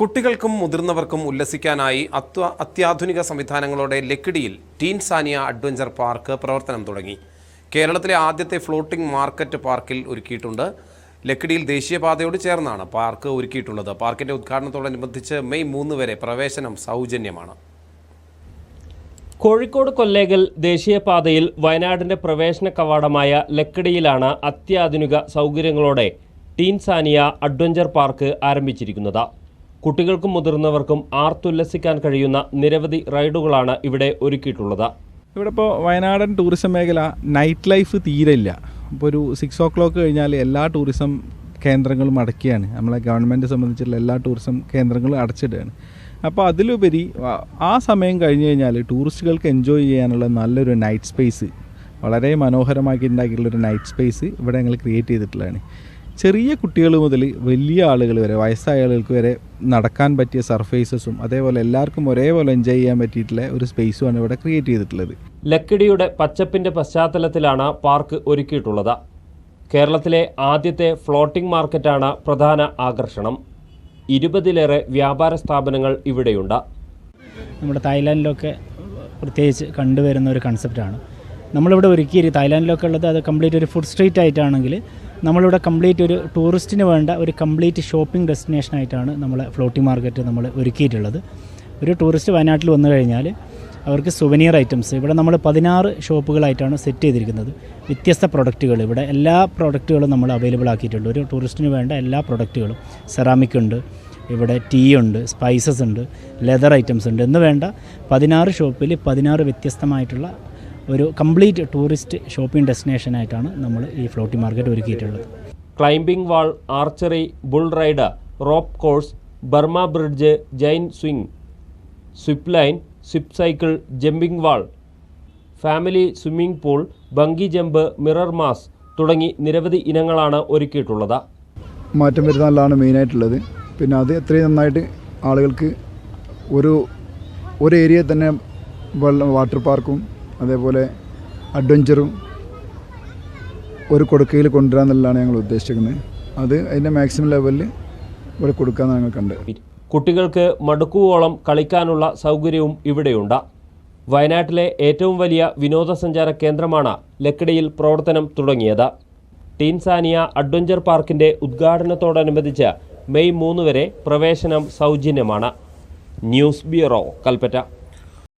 കുട്ടികൾക്കും മുതിർന്നവർക്കും ഉല്ലസിക്കാനായി അത്യാധുനിക സംവിധാനങ്ങളോടെ ലക്കിടിയിൽ ടീൻ സാനിയ അഡ്വഞ്ചർ പാർക്ക് പ്രവർത്തനം തുടങ്ങി. കേരളത്തിലെ ആദ്യത്തെ ഫ്ലോട്ടിംഗ് മാർക്കറ്റ് പാർക്കിൽ ഒരുക്കിയിട്ടുണ്ട്. ലക്കിടിയിൽ ദേശീയപാതയോട് ചേർന്നാണ് പാർക്ക് ഒരുക്കിയിട്ടുള്ളത്. പാർക്കിന്റെ ഉദ്ഘാടനത്തോടനുബന്ധിച്ച് മെയ് 3 വരെ പ്രവേശനം സൗജന്യമാണ്. കോഴിക്കോട് കൊല്ലേകൽ ദേശീയപാതയിൽ വയനാടിന്റെ പ്രവേശന കവാടമായ ലക്കിടിയിലാണ് അത്യാധുനിക സൗകര്യങ്ങളോടെ ടീൻ സാനിയ അഡ്വഞ്ചർ പാർക്ക് ആരംഭിച്ചിരിക്കുന്നത്. കുട്ടികൾക്കും മുതിർന്നവർക്കും ആർത്തുല്ലസിക്കാൻ കഴിയുന്ന നിരവധി റൈഡുകളാണ് ഇവിടെ ഒരുക്കിയിട്ടുള്ളത്. ഇവിടെ ഇപ്പോൾ വയനാടൻ ടൂറിസം മേഖല നൈറ്റ് ലൈഫ് തീരെ ഇല്ല. ഇപ്പോൾ ഒരു 6 o'clock കഴിഞ്ഞാൽ എല്ലാ ടൂറിസം കേന്ദ്രങ്ങളും അടയ്ക്കുകയാണ്. നമ്മളെ ഗവൺമെൻറ് സംബന്ധിച്ചുള്ള എല്ലാ ടൂറിസം കേന്ദ്രങ്ങളും അടച്ചിടുകയാണ്. അപ്പോൾ അതിലുപരി ആ സമയം കഴിഞ്ഞ് കഴിഞ്ഞാൽ ടൂറിസ്റ്റുകൾക്ക് എൻജോയ് ചെയ്യാനുള്ള നല്ലൊരു നൈറ്റ് സ്പേസ്, വളരെ മനോഹരമാക്കി ഉണ്ടാക്കിയിട്ടുള്ളൊരു നൈറ്റ് സ്പേസ് ഇവിടെ ഞങ്ങൾ ക്രിയേറ്റ് ചെയ്തിട്ടുള്ളതാണ്. ചെറിയ കുട്ടികൾ മുതൽ വലിയ ആളുകൾ വരെ, വയസ്സായ ആളുകൾക്ക് വരെ നടക്കാൻ പറ്റിയ സർഫേസസും അതേപോലെ എല്ലാവർക്കും ഒരേപോലെ എൻജോയ് ചെയ്യാൻ പറ്റിയിട്ടുള്ള ഒരു സ്പേസുമാണ് ഇവിടെ ക്രിയേറ്റ് ചെയ്തിട്ടുള്ളത്. ലക്കിടിയുടെ പച്ചപ്പിൻ്റെ പശ്ചാത്തലത്തിലാണ് പാർക്ക് ഒരുക്കിയിട്ടുള്ളത്. കേരളത്തിലെ ആദ്യത്തെ ഫ്ലോട്ടിംഗ് മാർക്കറ്റാണ് പ്രധാന ആകർഷണം. 20-ലേറെ വ്യാപാര സ്ഥാപനങ്ങൾ ഇവിടെയുണ്ട്. നമ്മുടെ തായ്ലാൻഡിലൊക്കെ പ്രത്യേകിച്ച് കണ്ടുവരുന്ന ഒരു കൺസെപ്റ്റാണ് നമ്മളിവിടെ ഒരുക്കിയത്. തായ്ലാൻഡിലൊക്കെ ഉള്ളത് അത് കംപ്ലീറ്റ് ഒരു ഫുഡ് സ്ട്രീറ്റ് ആയിട്ടാണെങ്കിൽ നമ്മളിവിടെ കംപ്ലീറ്റ് ഒരു ടൂറിസ്റ്റിന് വേണ്ട ഒരു കംപ്ലീറ്റ് ഷോപ്പിംഗ് ഡെസ്റ്റിനേഷനായിട്ടാണ് നമ്മളെ ഫ്ലോട്ടിംഗ് മാർക്കറ്റ് നമ്മൾ ഒരുക്കിയിട്ടുള്ളത്. ഒരു ടൂറിസ്റ്റ് വയനാട്ടിൽ വന്നു കഴിഞ്ഞാൽ അവർക്ക് സുവനീർ ഐറ്റംസ് ഇവിടെ നമ്മൾ 16 ഷോപ്പുകളായിട്ടാണ് സെറ്റ് ചെയ്തിരിക്കുന്നത്. വ്യത്യസ്ത പ്രൊഡക്റ്റുകൾ ഇവിടെ എല്ലാ പ്രൊഡക്റ്റുകളും നമ്മൾ അവൈലബിൾ ആക്കിയിട്ടുണ്ട്. ഒരു ടൂറിസ്റ്റിന് വേണ്ട എല്ലാ പ്രൊഡക്റ്റുകളും, സെറാമിക് ഉണ്ട്, ഇവിടെ ടീ ഉണ്ട്, സ്പൈസസ് ഉണ്ട്, ലെതർ ഐറ്റംസ് ഉണ്ട് എന്ന് വേണ്ട 16 ഷോപ്പിൽ 16 വ്യത്യസ്തമായിട്ടുള്ള ഒരു കംപ്ലീറ്റ് ടൂറിസ്റ്റ് ഷോപ്പിംഗ് ഡെസ്റ്റിനേഷനായിട്ടാണ് നമ്മൾ ഈ ഫ്ലോട്ടിംഗ് മാർക്കറ്റ് ഒരുക്കിയിട്ടുള്ളത്. Climbing wall, archery, bull ride, rope course, Burma bridge, giant swing, zip line, zip cycle, jumping wall, family swimming pool, bungee jump, mirror maze തുടങ്ങി നിരവധി ഇനങ്ങളാണ് ഒരുക്കിയിട്ടുള്ളത്. മാറ്റം വരുന്നതാണ് മെയിനായിട്ടുള്ളത്. പിന്നെ അത് എത്രയും നന്നായിട്ട് ആളുകൾക്ക് ഒരു ഏരിയയിൽ തന്നെ വാട്ടർ പാർക്കും അതേപോലെ അഡ്വഞ്ചറും ഒരു കൊടുക്കയിൽ കൊണ്ടുവരാമെന്നുള്ളതാണ് ഞങ്ങൾ ഉദ്ദേശിക്കുന്നത്. അത് അതിൻ്റെ മാക്സിമം ലെവലിൽ ഇവിടെ കൊടുക്കാമെന്ന് ഞങ്ങൾ കണ്ടത്. കുട്ടികൾക്ക് മടുക്കുവോളം കളിക്കാനുള്ള സൗകര്യവും ഇവിടെയുണ്ട്. വയനാട്ടിലെ ഏറ്റവും വലിയ വിനോദസഞ്ചാര കേന്ദ്രമാണ് ലക്കിടിയിൽ പ്രവർത്തനം തുടങ്ങിയത്. ടീൻ സാനിയ അഡ്വഞ്ചർ പാർക്കിൻ്റെ ഉദ്ഘാടനത്തോടനുബന്ധിച്ച് മെയ് 3 വരെ പ്രവേശനം സൗജന്യമാണ്. News bureau, Kalpetta.